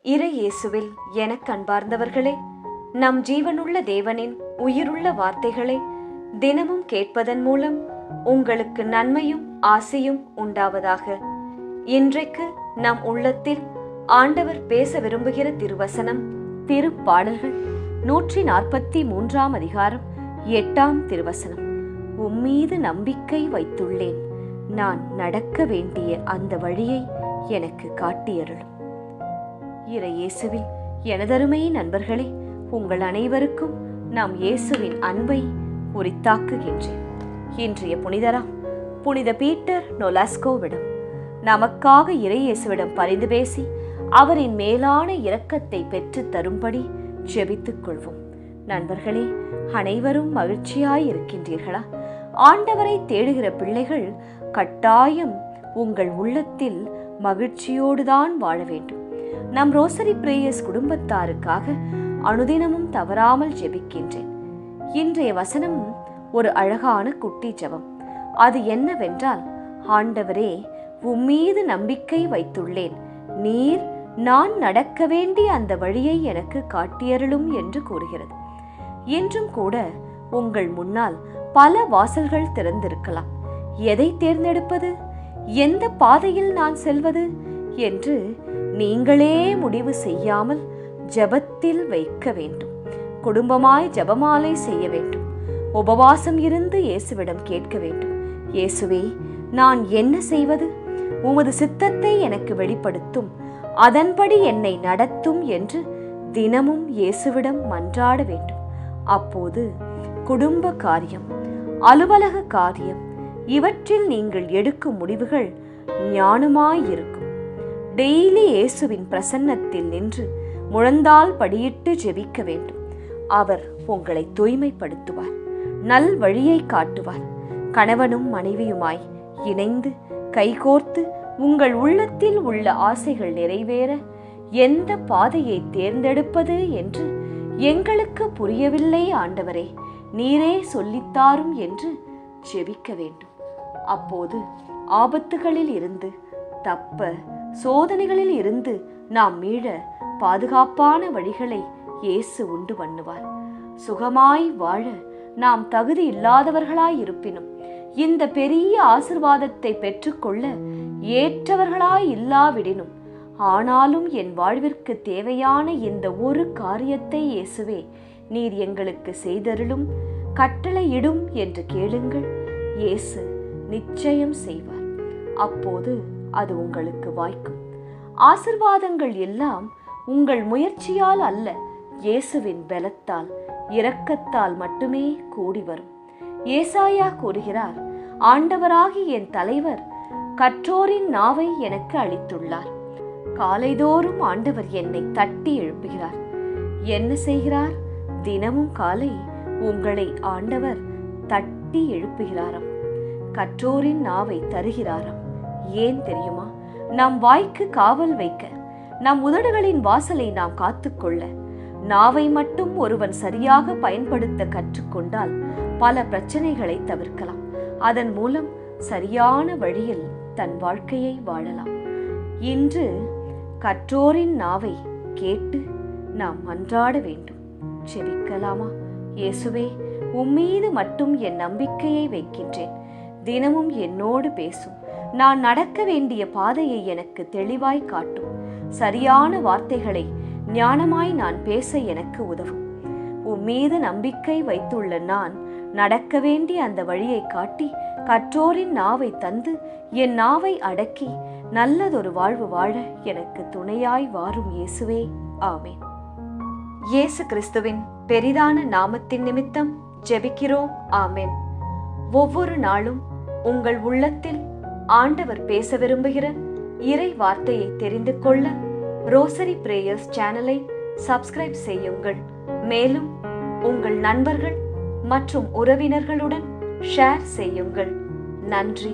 இறை இயேசுவில் எனக் அன்பார்ந்தவர்களே, நம் ஜீவனுள்ள தேவனின் உயிருள்ள வார்த்தைகளை தினமும் கேட்பதன் மூலம் உங்களுக்கு நன்மையும் ஆசையும் உண்டாவதாக. இன்றைக்கு நம் உள்ளத்தில் ஆண்டவர் பேச விரும்புகிற திருவசனம் திருப்பாடல்கள் 143 அதிகாரம் 8 திருவசனம். உம்மீது நம்பிக்கை வைத்துள்ளேன், நான் நடக்க வேண்டிய அந்த வழியை எனக்கு காட்டியருளும். இறை இயேசுவில் எனதருமை நண்பர்களே, உங்கள் அனைவருக்கும் நாம் இயேசுவின் அன்பை உரித்தாக்குகின்றேன். இன்றைய புனிதராம் புனித பீட்டர் நொலாஸ்கோவிடம் நமக்காக இறை இயேசுவிடம் பரிந்து பேசி அவரின் மேலான இரக்கத்தை பெற்று தரும்படி ஜெபித்துக் கொள்வோம். நண்பர்களே, அனைவரும் மகிழ்ச்சியாய் இருக்கின்றீர்களா? ஆண்டவரை தேடுகிற பிள்ளைகள் கட்டாயம் உங்கள் உள்ளத்தில் மகிழ்ச்சியோடுதான் வாழ வேண்டும். நம் ரோசரி பிரேயர்ஸ் குடும்பத்தாருக்காக அனுதினமும் தவறாமல் ஜெபிக்கின்றேன். இன்றைய வசனம் ஒரு அழகான குட்டி ஜெபம். அது என்னவென்றால், ஆண்டவரே, உம்மீது நம்பிக்கை வைத்துள்ளேன், நீர் நான் நடக்க வேண்டிய அந்த வழியை எனக்கு காட்டியருளும் என்று கூறுகிறது. என்றும் கூட உங்கள் முன்னால் பல வாசல்கள் திறந்திருக்கலாம். எதை தேர்ந்தெடுப்பது, எந்த பாதையில் நான் செல்வது என்று நீங்களே முடிவு செய்யாமல் ஜெபத்தில் வைக்க வேண்டும். குடும்பமாய் ஜெபமாலை செய்ய வேண்டும். உபவாசம் இருந்து இயேசுவிடம் கேட்க வேண்டும். இயேசுவே, நான் என்ன செய்வது? உமது சித்தத்தை எனக்கு வெளிப்படுத்தும், அதன்படி என்னை நடத்தும் என்று தினமும் இயேசுவிடம் மன்றாட வேண்டும். அப்போது குடும்ப காரியம், அலுவலக காரியம், இவற்றில் நீங்கள் எடுக்கும் முடிவுகள் ஞானமாயிருக்கும். டெய்லி இயேசுவின் பிரசன்னத்தில் நின்று முழந்தால் படியிட்டு ஜெபிக்க வேண்டும். அவர் உங்களை தூய்மைப்படுத்துவார், நல் வழியை காட்டுவார். கணவனும் மனைவியுமாய் இணைந்து கைகோர்த்து உங்கள் உள்ளத்தில் உள்ள ஆசைகள் நிறைவேற எந்த பாதையை தேர்ந்தெடுப்பது என்று எங்களுக்கு புரியவில்லை ஆண்டவரே, நீரே சொல்லித்தாரும் என்று ஜெபிக்க வேண்டும். அப்போது ஆபத்துகளில் இருந்து தப்ப, சோதனைகளில் இருந்து நாம் மீள பாதுகாப்பான வழிகளை இயேசு உண்டு பண்ணுவார். சுகமாய் வாழ நாம் தகுதி இல்லாதவர்களாய் இருப்பினும் இந்த பெரிய ஆசிர்வாதத்தை பெற்றுக்கொள்ள ஏற்றவர்களாய் இல்லாவிடினும், ஆனாலும் என் வாழ்விற்கு தேவையான இந்த ஒரு காரியத்தை இயேசுவே நீர் எங்களுக்கு செய்தருளும், கட்டளையிடும் என்று கேளுங்கள். இயேசு நிச்சயம் செய்வார். அப்போது அது உங்களுக்கு வாய்க்கும். ஆசிர்வாதங்கள் எல்லாம் உங்கள் முயற்சியால் அல்ல, இயேசுவின் பலத்தால் இரக்கத்தால் மட்டுமே கூடி வரும். ஏசாயா கூறுகிறார், ஆண்டவராகி என் தலைவர் கற்றோரின் நாவை எனக்கு அளித்துள்ளார். காலைதோறும் ஆண்டவர் என்னை தட்டி எழுப்புகிறார். என்ன செய்கிறார்? தினமும் காலை உங்களை ஆண்டவர் தட்டி எழுப்புகிறாராம். கற்றோரின் நாவை தருகிறாராம். ஏன் தெரியுமா? நம் வாய்க்கு காவல் வைக்க, நம் உதடுகளின் வாசலை நாம் காத்துக்கொள்ள. நாவை மட்டும் ஒருவன் சரியாக பயன்படுத்த கற்றுக்கொண்டால் பல பிரச்சனைகளை தவிர்க்கலாம். அதன் மூலம் சரியான வழியில் தன் வாழ்க்கையை வாழலாம். இன்று கற்றோரின் நாவை கேட்டு நாம் மன்றாட வேண்டும். ஜெபிக்கலாமா? இயேசுவே, உம்மீது மட்டும் என் நம்பிக்கையை வைக்கின்றேன். தினமும் என்னோடு பேசும். நான் நடக்க வேண்டிய பாதையை எனக்கு தெளிவாய் காட்டும். சரியான வார்த்தைகளை ஞானமாய் நான் பேச எனக்கு உதவும். உம்மீது நம்பிக்கை வைத்துள்ள நான் நடக்க வேண்டிய அந்த வழியை காட்டி, கற்றோரின் நாவை தந்து என் நாவை அடக்கி நல்லதொரு வாழ்வு வாழ எனக்கு துணையாய் வாரும் இயேசுவே. ஆமென். இயேசு கிறிஸ்துவின் பெரிதான நாமத்தின் நிமித்தம் ஜெபிக்கிறோம். ஆமென். ஒவ்வொரு நாளும் உங்கள் உள்ளத்தில் ஆண்டவர் பேச விரும்புகிற இறை வார்த்தையை தெரிந்து கொள்ள ரோசரி பிரேயர்ஸ் சேனலை சப்ஸ்கிரைப் செய்யுங்கள். மேலும் உங்கள் நண்பர்கள் மற்றும் உறவினர்களுடன் ஷேர் செய்யுங்கள். நன்றி.